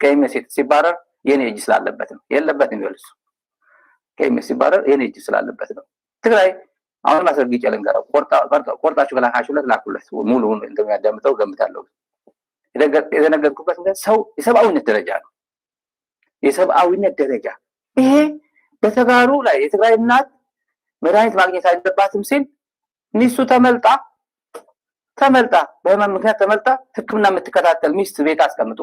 ከኤምኤስ ሲባረር የኔ እጅ ስላለበት ነው የለበትም ይልሱ ከኤምኤስ ሲባረር የኔ እጅ ስላለበት ነው ትግራይ አሁን ማስረግጬ ልንገረው ቆርጣችሁ ከላካችሁለት ላኩለት ሙሉውን እንደሚያዳምጠው ገምታለሁ የተነገርኩበት ሰው የሰብአዊነት ደረጃ ነው የሰብአዊነት ደረጃ ይሄ በተጋሩ ላይ የትግራይ እናት መድኃኒት ማግኘት አለባትም ሲል ሚስቱ ተመልጣ በህመም ምክንያት ተመልጣ ህክምና የምትከታተል ሚስት ቤት አስቀምጦ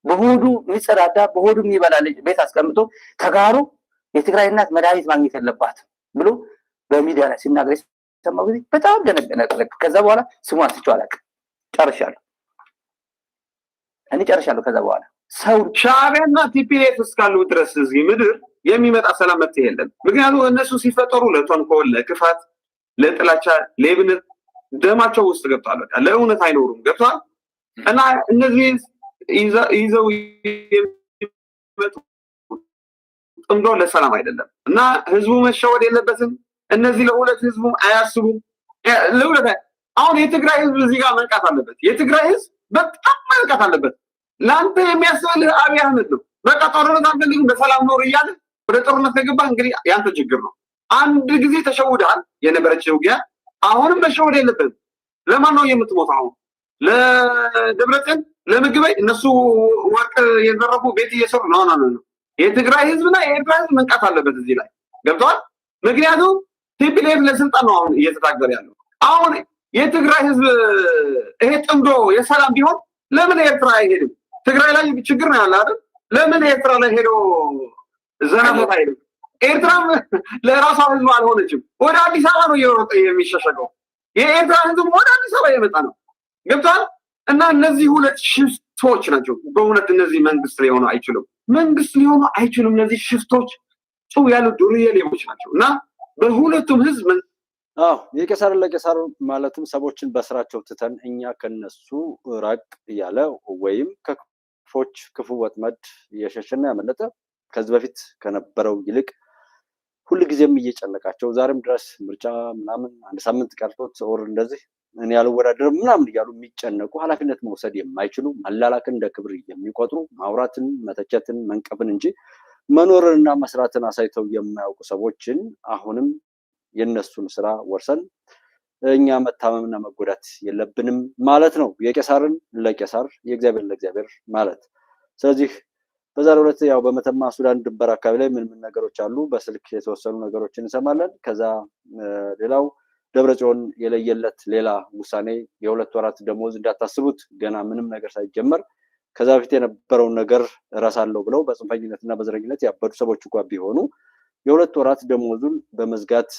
በሆዱ የሚጸዳዳ በሆዱ የሚበላ ልጅ ቤት አስቀምጦ ተጋሩ የትግራይ እናት መድኃኒት ማግኘት አለባትም ብሎ በሚዲያ ላይ ሲናገር ሰማው ጊዜ በጣም ደነቀ ከዛ በኋላ ስሟን ትቼው አላውቅም ጨርሻለሁ ከዛ በኋላ ሰው ሻዕቢያና ቲፒኤፍ እስካሉ ድረስ እዚህ ምድር የሚመጣ ሰላም መጥቶ የለም ምክንያቱም እነሱ ሲፈጠሩ ለተንኮል ለክፋት ለጥላቻ ለብነት ደማቸው ውስጥ ገብቷል በቃ ለእውነት አይኖሩም ገብቷል እና እነዚህ ይዘው የሚመጡ ጥምዶ ለሰላም አይደለም እና ህዝቡ መሸወድ የለበትም እነዚህ ለሁለት ህዝቡ አያስቡም ለሁለት አሁን የትግራይ ህዝብ እዚህ ጋር መንቃት አለበት የትግራይ ህዝብ በጣም መንቃት አለበት ላንተ የሚያስፈልህ አብይ አህመድ ነው በቃ ጦርነት አልፈልግም በሰላም ኖር እያለ ወደ ጦርነት ከገባህ እንግዲህ ያንተ ችግር ነው አንድ ጊዜ ተሸውደሃል የነበረችው ውጊያ አሁንም መሸወድ የለብህም ለማን ነው የምትሞታው ለደብረጽዮን ለምግበይ እነሱ ወርቅ የዘረፉ ቤት እየሰሩ ነው የትግራይ ህዝብና የኤርትራ ህዝብ መንቃት አለበት እዚህ ላይ ገብቷል ምክንያቱም ቲፒኤፍ ለስልጣን ነው አሁን እየተታገለ ያለው አሁን የትግራይ ህዝብ ይሄ ጥምዶ የሰላም ቢሆን ለምን ኤርትራ አይሄድም ትግራይ ላይ ችግር ነው ያለ አይደል ለምን ኤርትራ ላይ ሄዶ ዘናፈታ አይሄድም ኤርትራ ለራሷ ህዝብ አልሆነችም ወደ አዲስ አበባ ነው እየሮጠ የሚሸሸገው የኤርትራ ህዝብ ወደ አዲስ አበባ የመጣ ነው ገብቷል እና እነዚህ ሁለት ሽፍቶች ናቸው በእውነት እነዚህ መንግስት ሊሆኑ አይችሉም እነዚህ ሽፍቶች ጩው ያሉ ዱርዬ ሌቦች ናቸው እና በሁለቱም ህዝብ የቄሳር ለቄሳር ማለትም ሰዎችን በስራቸው ትተን እኛ ከነሱ ራቅ ያለ ወይም ከክፎች ክፉ ወጥመድ የሸሸና ያመለጠ ከዚህ በፊት ከነበረው ይልቅ ሁሉ ጊዜም እየጨነቃቸው ዛሬም ድረስ ምርጫ ምናምን አንድ ሳምንት ቀርቶት ኦር እንደዚህ እኔ ያልወዳደርም ምናምን እያሉ የሚጨነቁ ኃላፊነት መውሰድ የማይችሉ መላላክን እንደ ክብር የሚቆጥሩ ማውራትን መተቸትን መንቀፍን እንጂ መኖርንና መስራትን አሳይተው የማያውቁ ሰዎችን አሁንም የነሱን ስራ ወርሰን እኛ መታመምና መጎዳት የለብንም ማለት ነው የቄሳርን ለቄሳር የእግዚአብሔር ለእግዚአብሔር ማለት ስለዚህ በዛሬው ዕለት ያው በመተማ ሱዳን ድንበር አካባቢ ላይ ምን ነገሮች አሉ በስልክ የተወሰኑ ነገሮችን እንሰማለን ከዛ ሌላው ደብረጽዮን የለየለት ሌላ ውሳኔ የሁለት ወራት ደሞዝ እንዳታስቡት ገና ምንም ነገር ሳይጀመር ከዛ በፊት የነበረው ነገር ራሳለው ብለው በጽንፈኝነትና በዘረኝነት ያበዱ ሰዎች እንኳን ቢሆኑ የሁለት ወራት ደሞዙን በመዝጋት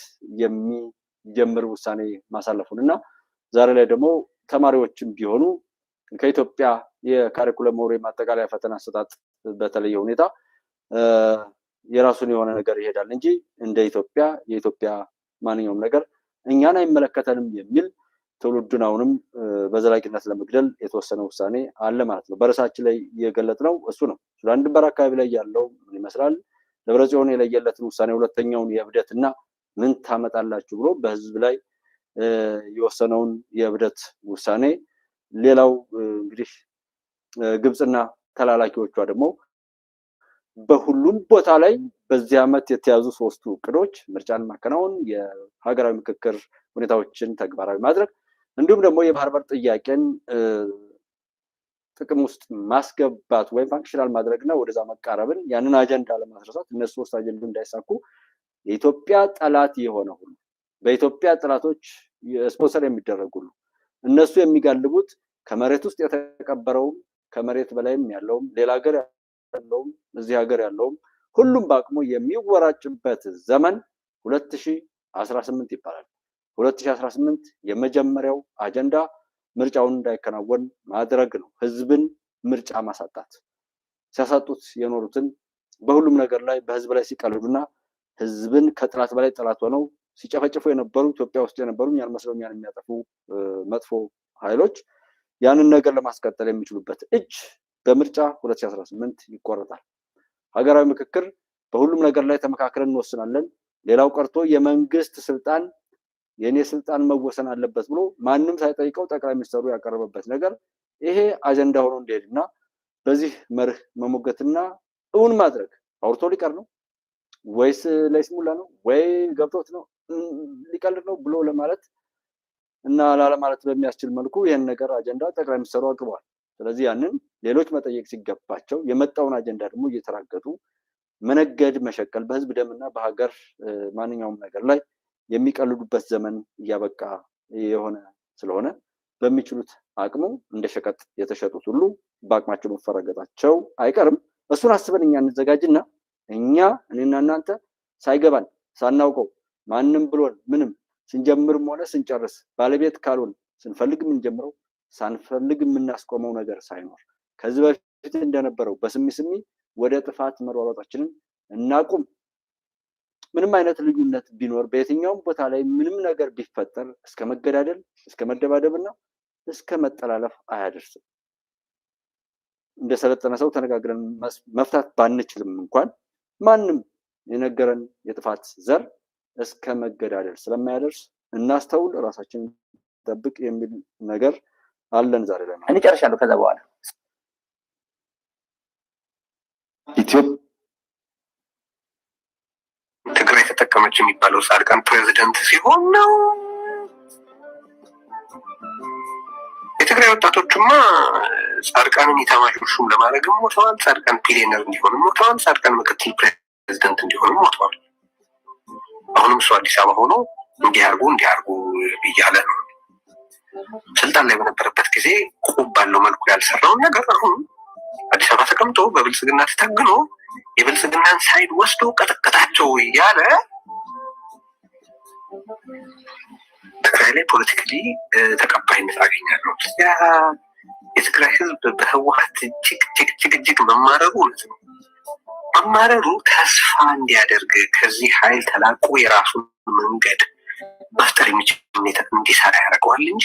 የሚጀምር ውሳኔ ማሳለፉንና ዛሬ ላይ ደግሞ ተማሪዎችም ቢሆኑ ከኢትዮጵያ የካሪኩለም ወሬ ማጠቃለያ ፈተና አሰጣጥ በተለየ ሁኔታ የራሱን የሆነ ነገር ይሄዳል እንጂ እንደ የኢትዮጵያ ማንኛውም ነገር እኛን አይመለከተንም የሚል ትውልዱን አሁንም በዘላቂነት ለመግደል የተወሰነ ውሳኔ አለ ማለት ነው በራሳችን ላይ የገለጥነው እሱ ነው ሱዳን ድንበር አካባቢ ላይ ያለው ምን ይመስላል ደብረጽዮን የለየለትን ውሳኔ ሁለተኛውን የብደትና ምን ታመጣላችሁ ብሎ በህዝብ ላይ የወሰነውን የብደት ውሳኔ ሌላው እንግዲህ ግብጽና ተላላኪዎቿ ደግሞ በሁሉም ቦታ ላይ በዚህ ዓመት የተያዙ ሶስቱ እቅዶች ምርጫን ማከናወን የሀገራዊ ምክክር ሁኔታዎችን ተግባራዊ ማድረግ እንዲሁም ደግሞ የባህር በር ጥያቄን ጥቅም ውስጥ ማስገባት ወይም ፋንክሽናል ማድረግና ወደዛ መቃረብን ያንን አጀንዳ ለማስረሳት እነሱ ሶስት አጀንዳ እንዳይሳኩ የኢትዮጵያ ጠላት የሆነ ሁሉ በኢትዮጵያ ጠላቶች ስፖንሰር የሚደረጉሉ እነሱ የሚጋልቡት ከመሬት ውስጥ የተቀበረውም ከመሬት በላይም ያለውም ሌላ ሀገር ያለውም እዚህ ሀገር ያለውም ሁሉም በአቅሙ የሚወራጭበት ዘመን 2018 ይባላል 2018 የመጀመሪያው አጀንዳ ምርጫውን እንዳይከናወን ማድረግ ነው ህዝብን ምርጫ ማሳጣት ሲያሳጡት የኖሩትን በሁሉም ነገር ላይ በህዝብ ላይ ሲቀልዱና ህዝብን ከጥላት በላይ ጥላት ሆነው ሲጨፈጭፉ የነበሩ ኢትዮጵያ ውስጥ የነበሩ ያን መስሎኛል የሚያጠፉ መጥፎ ኃይሎች ያንን ነገር ለማስቀጠል የሚችሉበት እጅ በምርጫ 2018 ይቆረጣል ሀገራዊ ምክክር በሁሉም ነገር ላይ ተመካክረን እንወስናለን ሌላው ቀርቶ የመንግስት ስልጣን የኔ ስልጣን መወሰን አለበት ብሎ ማንንም ሳይጠይቀው ጠቅላይ ሚኒስትሩ ያቀረበበት ነገር ይሄ አጀንዳ ሆኖ እንደሄድና በዚህ መርህ መሞገትና እውን ማድረግ አውርቶ ሊቀር ነው ወይስ ለይስሙላ ነው ወይ ገብቶት ነው ሊቀልድ ነው ብሎ ለማለት እና ላለማለት በሚያስችል መልኩ ይሄን ነገር አጀንዳ ጠቅላይ ሚኒስትሩ አቅርበዋል። ስለዚህ ያንን ሌሎች መጠየቅ ሲገባቸው የመጣውን አጀንዳ ደግሞ እየተራገጡ መነገድ መሸቀል በህዝብ ደምና በሀገር ማንኛውም ነገር ላይ የሚቀልዱበት ዘመን እያበቃ የሆነ ስለሆነ በሚችሉት አቅሙ እንደ ሸቀጥ የተሸጡት ሁሉ በአቅማቸው መፈረገጣቸው አይቀርም። እሱን አስበን እኛ እንዘጋጅና እኛ እኔና እናንተ ሳይገባን ሳናውቀው ማንም ብሎን ምንም ስንጀምርም ሆነ ስንጨርስ ባለቤት ካልሆን ስንፈልግ የምንጀምረው ሳንፈልግ የምናስቆመው ነገር ሳይኖር ከዚህ በፊት እንደነበረው በስሚ ስሚ ወደ ጥፋት መሯሯጣችንን እናቁም። ምንም አይነት ልዩነት ቢኖር በየትኛውም ቦታ ላይ ምንም ነገር ቢፈጠር እስከ መገዳደል እስከ መደባደብና እስከ መጠላለፍ አያደርስም። እንደሰለጠነ ሰው ተነጋግረን መፍታት ባንችልም እንኳን ማንም የነገረን የጥፋት ዘር እስከ መገዳደል ስለማያደርስ እናስተውል፣ ራሳችንን ጠብቅ የሚል ነገር አለን ዛሬ ላይ ማለት እንጨርሻለሁ። ከዛ በኋላ ትግራይ ተጠቀመች የሚባለው ጻድቃን ፕሬዝዳንት ሲሆን ነው። የትግራይ ወጣቶችማ ጻድቃንን የታማዦች ሹም ለማድረግም ሞተዋል። ጻድቃን ቢሊየነር እንዲሆንም ሞተዋል። ጻድቃን ምክትል ፕሬዝዳንት እንዲሆንም ሞተዋል። አሁንም እሱ አዲስ አበባ ሆኖ እንዲያርጉ እያለ ነው። ስልጣን ላይ በነበረበት ጊዜ ቁብ ባለው መልኩ ያልሰራውን ነገር አሁን አዲስ አበባ ተቀምጦ በብልጽግና ተታግሎ የብልጽግናን ሳይድ ወስዶ ቀጠቀጣቸው እያለ ትግራይ ላይ ፖለቲካሊ ተቀባይነት አገኛለሁ። የትግራይ ህዝብ በህወሓት እጅግ መማረሩ እውነት ነው። መማረሩ ተስፋ እንዲያደርግ ከዚህ ኃይል ተላቆ የራሱን መንገድ መፍጠር የሚችል ሁኔታ እንዲሰራ ያደርገዋል እንጂ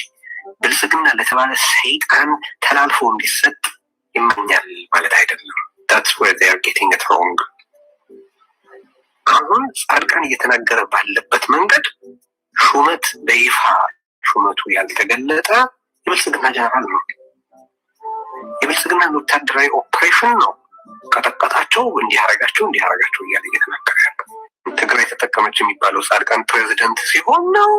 ብልጽግና ለተባለ ሰይጣን ተላልፎ እንዲሰጥ ይመኛል ማለት አይደለም። that's where they are getting it wrong። አሁን ጻድቃን እየተናገረ ባለበት መንገድ ሹመት በይፋ ሹመቱ ያልተገለጠ የብልጽግና ጀነራል ነው። የብልጽግና ወታደራዊ ኦፕሬሽን ነው። ቀጠቀጣቸው እንዲያረጋቸው እያለ እየተናገረ ያለው ትግራይ ተጠቀመች የሚባለው ጻድቃን ፕሬዝዳንት ሲሆን ነው።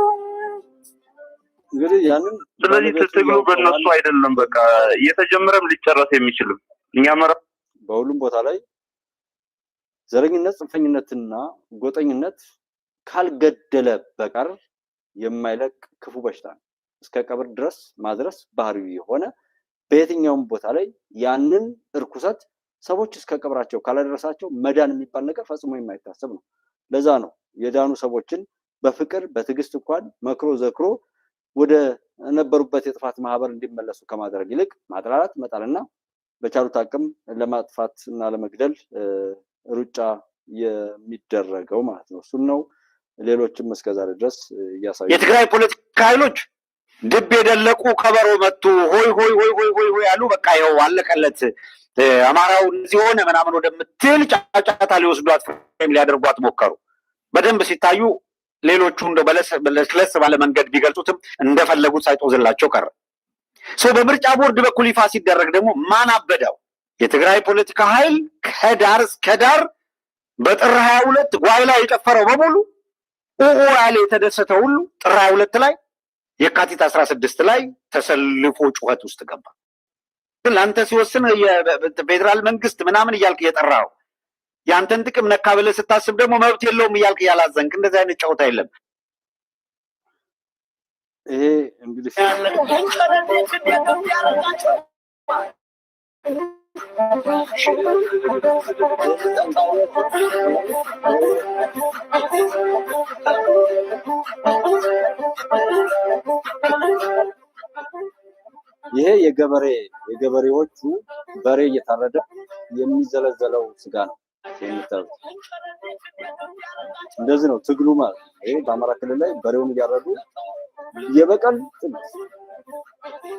እንግዲህ ያንን ስለዚህ ትግሉ በእነሱ አይደለም፣ በቃ እየተጀመረም ሊጨረስ የሚችልም እኛ በሁሉም ቦታ ላይ ዘረኝነት፣ ጽንፈኝነትና ጎጠኝነት ካልገደለ በቀር የማይለቅ ክፉ በሽታ ነው። እስከ ቀብር ድረስ ማድረስ ባህሪው የሆነ በየትኛውም ቦታ ላይ ያንን እርኩሰት ሰዎች እስከ ቀብራቸው ካላደረሳቸው መዳን የሚባል ነገር ፈጽሞ የማይታሰብ ነው። ለዛ ነው የዳኑ ሰዎችን በፍቅር በትዕግስት እንኳን መክሮ ዘክሮ ወደ ነበሩበት የጥፋት ማህበር እንዲመለሱ ከማድረግ ይልቅ ማጥላላት መጣልና በቻሉት አቅም ለማጥፋት እና ለመግደል ሩጫ የሚደረገው ማለት ነው። እሱን ነው ሌሎችም እስከዛሬ ድረስ እያሳዩ የትግራይ ፖለቲካ ኃይሎች ድብ የደለቁ ከበሮ መቱ ሆይ ሆይ ሆይ ሆይ ሆይ ሆይ ያሉ በቃ ይኸው አለቀለት አማራው እዚህ ሆነ ምናምን ወደምትል ጫጫታ ሊወስዷት ፍሬም ሊያደርጓት ሞከሩ። በደንብ ሲታዩ ሌሎቹ እንደው በለስለስ ባለ መንገድ ቢገልጹትም እንደፈለጉት ሳይጦዝላቸው ቀረ። በምርጫ ቦርድ በኩል ይፋ ሲደረግ ደግሞ ማን አበዳው? የትግራይ ፖለቲካ ኃይል ከዳር እስከ ዳር በጥር 22 ጓይ ላይ የጨፈረው በሙሉ ያለ የተደሰተው ሁሉ ጥር 22 ላይ የካቲት 16 ላይ ተሰልፎ ጩኸት ውስጥ ገባ። ለአንተ ሲወስን የፌዴራል መንግስት ምናምን እያልክ እየጠራው ያንተን ጥቅም ነካ ብለህ ስታስብ ደግሞ መብት የለውም እያልክ ያላዘንክ እንደዚህ አይነት ጨዋታ የለም። ይሄ እንግዲህ ይሄ የገበሬዎቹ በሬ እየታረደ የሚዘለዘለው ስጋ ነው የሚታረድ። እንደዚህ ነው ትግሉ ማለት ነው። ይሄ በአማራ ክልል ላይ በሬውን እያረዱ የበቀል ጥግ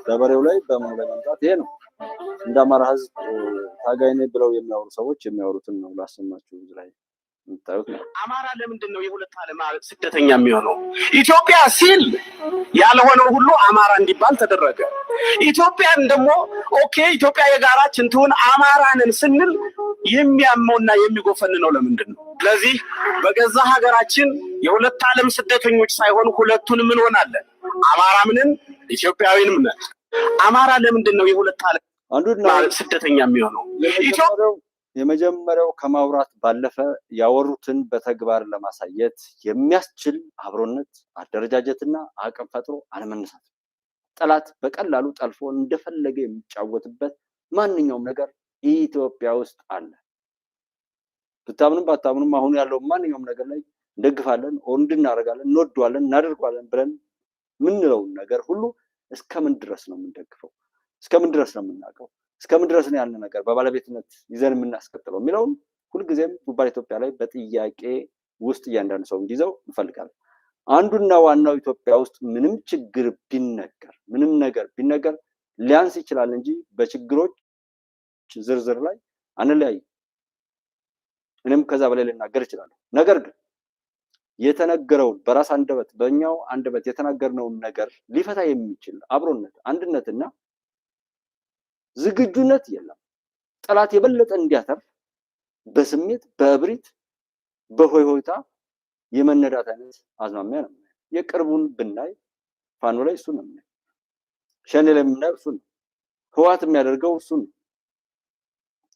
በበሬው ላይ በምኑ ላይ መምጣት ይሄ ነው። እንደ አማራ ህዝብ ታጋይ ነኝ ብለው የሚያወሩ ሰዎች የሚያወሩትን ነው ላሰማችሁ እዚህ ላይ አማራ ለምንድን ነው የሁለት ዓለም ስደተኛ የሚሆነው? ኢትዮጵያ ሲል ያልሆነው ሁሉ አማራ እንዲባል ተደረገ። ኢትዮጵያን ደግሞ ኦኬ ኢትዮጵያ የጋራችን ትሁን አማራንን ስንል የሚያመውና የሚጎፈን ነው ለምንድን ነው? ስለዚህ በገዛ ሀገራችን የሁለት ዓለም ስደተኞች ሳይሆን ሁለቱንም እንሆናለን። አማራምንን ኢትዮጵያዊንም ነን። አማራ ለምንድን ነው የሁለት ዓለም ስደተኛ የሚሆነው? የመጀመሪያው ከማውራት ባለፈ ያወሩትን በተግባር ለማሳየት የሚያስችል አብሮነት አደረጃጀትና አቅም ፈጥሮ አለመነሳት። ጠላት በቀላሉ ጠልፎ እንደፈለገ የሚጫወትበት ማንኛውም ነገር ኢትዮጵያ ውስጥ አለ። ብታምኑም ባታምኑም አሁን ያለው ማንኛውም ነገር ላይ እንደግፋለን፣ እንድናደርጋለን፣ እንወደዋለን፣ እናደርገዋለን ብለን ምንለውን ነገር ሁሉ እስከምን ድረስ ነው የምንደግፈው? እስከምን ድረስ ነው የምናውቀው? እስከምን ድረስ ነው ያለ ነገር በባለቤትነት ይዘን የምናስቀጥለው የሚለውን ሁልጊዜም ፉትቦል ኢትዮጵያ ላይ በጥያቄ ውስጥ እያንዳንዱ ሰው እንዲይዘው እንፈልጋለን። አንዱና ዋናው ኢትዮጵያ ውስጥ ምንም ችግር ቢነገር ምንም ነገር ቢነገር ሊያንስ ይችላል እንጂ በችግሮች ዝርዝር ላይ አንለያይ። እኔም ከዛ በላይ ልናገር እችላለሁ። ነገር ግን የተነገረውን በራስ አንደበት በእኛው አንደበት የተናገርነውን ነገር ሊፈታ የሚችል አብሮነት አንድነትና ዝግጁነት የለም። ጠላት የበለጠ እንዲያተርፍ በስሜት በእብሪት በሆይሆይታ የመነዳት አይነት አዝማሚያ ነው። የቅርቡን ብናይ ፋኖ ላይ እሱ ነው። ሸኔ ላይ የምናየው እሱ ነው። ህወሓት የሚያደርገው እሱ ነው።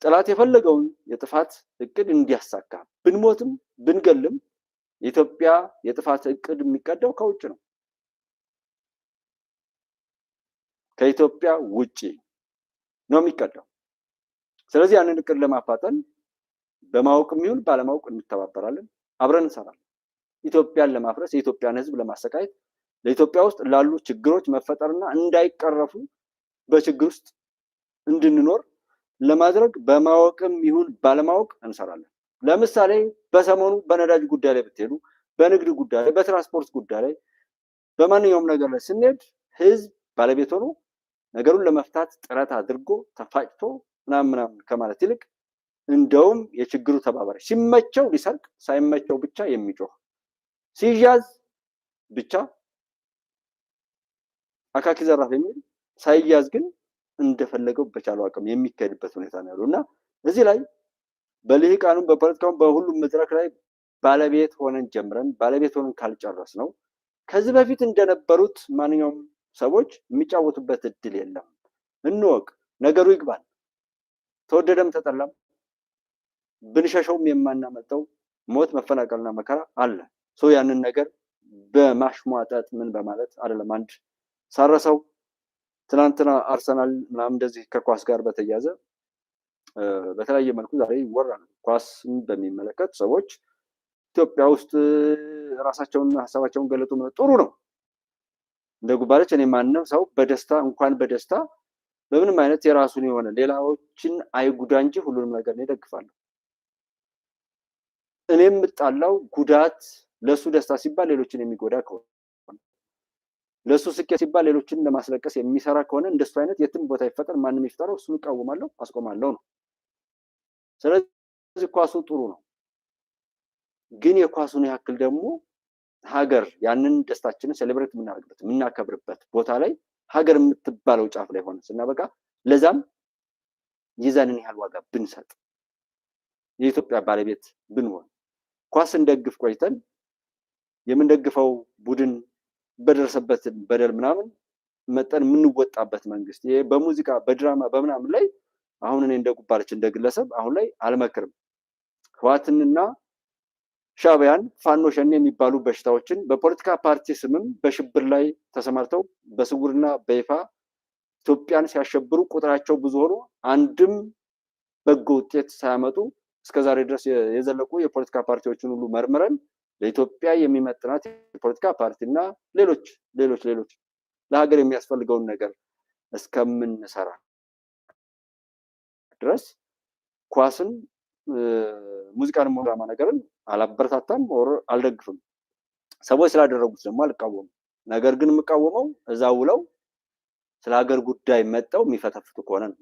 ጠላት የፈለገውን የጥፋት እቅድ እንዲያሳካ ብንሞትም ብንገልም የኢትዮጵያ የጥፋት እቅድ የሚቀደው ከውጭ ነው፣ ከኢትዮጵያ ውጪ ነው የሚቀደው። ስለዚህ ያንን እቅድ ለማፋጠን በማወቅም ይሁን ባለማወቅ እንተባበራለን፣ አብረን እንሰራለን። ኢትዮጵያን ለማፍረስ የኢትዮጵያን ህዝብ ለማሰቃየት ለኢትዮጵያ ውስጥ ላሉ ችግሮች መፈጠርና እንዳይቀረፉ በችግር ውስጥ እንድንኖር ለማድረግ በማወቅም ይሁን ባለማወቅ እንሰራለን። ለምሳሌ በሰሞኑ በነዳጅ ጉዳይ ላይ ብትሄዱ፣ በንግድ ጉዳይ ላይ፣ በትራንስፖርት ጉዳይ ላይ፣ በማንኛውም ነገር ላይ ስንሄድ ህዝብ ባለቤት ሆኖ ነገሩን ለመፍታት ጥረት አድርጎ ተፋጭቶ ምናምን ከማለት ይልቅ እንደውም የችግሩ ተባባሪ ሲመቸው ሊሰርቅ ሳይመቸው ብቻ የሚጮህ ሲያዝ ብቻ አካኪ ዘራፍ የሚል ሳይያዝ ግን እንደፈለገው በቻለው አቅም የሚካሄድበት ሁኔታ ነው ያለው እና እዚህ ላይ በልሂቃኑም በፖለቲካውም በሁሉም መድረክ ላይ ባለቤት ሆነን ጀምረን ባለቤት ሆነን ካልጨረስ ነው ከዚህ በፊት እንደነበሩት ማንኛውም ሰዎች የሚጫወቱበት እድል የለም። እንወቅ፣ ነገሩ ይግባል። ተወደደም ተጠላም ብንሸሸውም የማናመጣው ሞት መፈናቀልና መከራ አለ። ያንን ነገር በማሽሟጠጥ ምን በማለት አይደለም። አንድ ሳረሰው ትናንትና አርሰናል ምናምን እንደዚህ ከኳስ ጋር በተያያዘ በተለያየ መልኩ ዛሬ ይወራል። ኳስን በሚመለከት ሰዎች ኢትዮጵያ ውስጥ ራሳቸውን ሀሳባቸውን ገለጡ። ጥሩ ነው። እንደ ጉባለች እኔ ማንም ሰው በደስታ እንኳን በደስታ በምንም አይነት የራሱን የሆነ ሌላዎችን አይጉዳ እንጂ ሁሉንም ነገር ነው ይደግፋለሁ። እኔ የምጣላው ጉዳት ለሱ ደስታ ሲባል ሌሎችን የሚጎዳ ከሆነ ለሱ ስኬት ሲባል ሌሎችን ለማስለቀስ የሚሰራ ከሆነ እንደሱ አይነት የትም ቦታ ይፈጠር ማንም ይፈጠረው እሱን እቃወማለሁ፣ አስቆማለሁ ነው። ስለዚህ ኳሱ ጥሩ ነው፣ ግን የኳሱን ያክል ደግሞ ሀገር ያንን ደስታችንን ሴሌብሬት የምናደርግበት የምናከብርበት ቦታ ላይ ሀገር የምትባለው ጫፍ ላይ ሆነ ስናበቃ ለዛም ይዘንን ያህል ዋጋ ብንሰጥ የኢትዮጵያ ባለቤት ብንሆን ኳስ እንደግፍ ቆይተን የምንደግፈው ቡድን በደረሰበት በደል ምናምን መጠን የምንወጣበት መንግስት ይሄ በሙዚቃ በድራማ በምናምን ላይ አሁን እኔ እንደጉባለች እንደግለሰብ አሁን ላይ አልመክርም። ህወሓትንና ሻዕቢያን ፋኖ ሸኔ የሚባሉ በሽታዎችን በፖለቲካ ፓርቲ ስምም በሽብር ላይ ተሰማርተው በስውርና በይፋ ኢትዮጵያን ሲያሸብሩ ቁጥራቸው ብዙ ሆኖ አንድም በጎ ውጤት ሳያመጡ እስከዛሬ ድረስ የዘለቁ የፖለቲካ ፓርቲዎችን ሁሉ መርምረን ለኢትዮጵያ የሚመጥናት የፖለቲካ ፓርቲና ሌሎች ለሀገር የሚያስፈልገውን ነገር እስከምንሰራ ድረስ ኳስን ሙዚቃን ሞራማ ነገርን አላበረታታም ወር አልደግፍም። ሰዎች ስላደረጉት ደግሞ አልቃወምም። ነገር ግን የምቃወመው እዛው ውለው ስለ ሀገር ጉዳይ መጣው የሚፈተፍቱ ከሆነ ነው።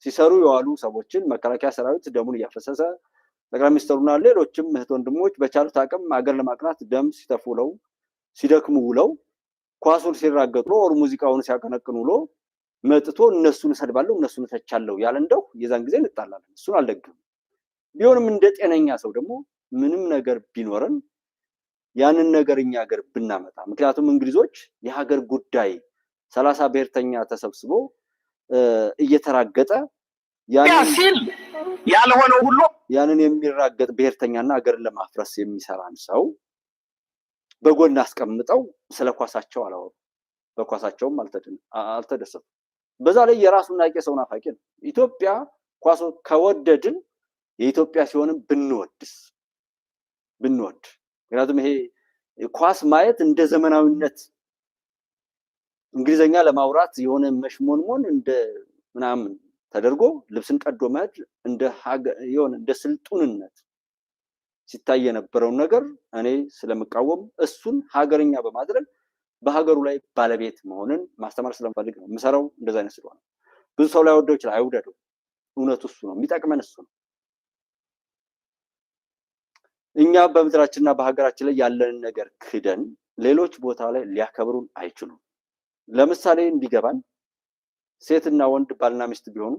ሲሰሩ የዋሉ ሰዎችን መከላከያ ሰራዊት ደሙን እያፈሰሰ ጠቅላይ ሚኒስትሩና ሌሎችም እህት ወንድሞች በቻሉት አቅም ሀገር ለማቅናት ደም ሲተፉ ውለው ሲደክሙ ውለው ኳሱን ሲራገጡ ወር ሙዚቃውን ሲያቀነቅኑ ውሎ መጥቶ እነሱን እሰድባለሁ እነሱን እተቻለሁ ያለ እንደው የዛን ጊዜ እንጣላለን። እሱን አልደግም። ቢሆንም እንደ ጤነኛ ሰው ደግሞ ምንም ነገር ቢኖርን ያንን ነገር እኛ ሀገር ብናመጣ ምክንያቱም እንግሊዞች የሀገር ጉዳይ 30 ብሔርተኛ ተሰብስቦ እየተራገጠ ሲል ያልሆነው ሁሉ ያንን የሚራገጥ ብሔርተኛና ሀገርን ለማፍረስ የሚሰራን ሰው በጎን አስቀምጠው ስለ ኳሳቸው አላወሩ። በኳሳቸውም አልተደሰቱ። በዛ ላይ የራሱን ናቂ ሰው ናፋቂ ነው። ኢትዮጵያ ኳስ ከወደድን የኢትዮጵያ ሲሆንም ብንወድ ምክንያቱም ይሄ ኳስ ማየት እንደ ዘመናዊነት እንግሊዘኛ ለማውራት የሆነ መሽሞንሞን እንደ ምናምን ተደርጎ ልብስን ቀዶ መሄድ እንደ ስልጡንነት ሲታይ የነበረውን ነገር እኔ ስለምቃወም እሱን ሀገርኛ በማድረግ በሀገሩ ላይ ባለቤት መሆንን ማስተማር ስለምፈልግ ነው የምሰራው። እንደዛ አይነት ስለሆነ ብዙ ሰው ላይ ወደው ይችላል፣ አይወደደው። እውነቱ እሱ ነው፣ የሚጠቅመን እሱ ነው። እኛ በምድራችንና በሀገራችን ላይ ያለንን ነገር ክደን ሌሎች ቦታ ላይ ሊያከብሩን አይችሉም። ለምሳሌ እንዲገባን ሴትና ወንድ ባልና ሚስት ቢሆኑ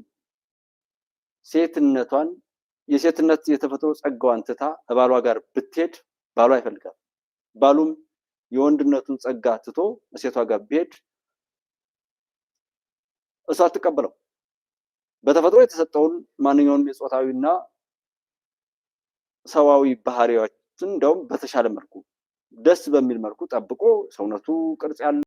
ሴትነቷን የሴትነት የተፈጥሮ ጸጋዋን ትታ ባሏ ጋር ብትሄድ ባሏ አይፈልጋም። ባሉም የወንድነቱን ጸጋ ትቶ ሴቷ ጋር ቢሄድ እሷ አትቀበለው። በተፈጥሮ የተሰጠውን ማንኛውንም የጾታዊና ሰዋዊ ባህሪያችን እንደውም በተሻለ መልኩ ደስ በሚል መልኩ ጠብቆ ሰውነቱ ቅርጽ ያለው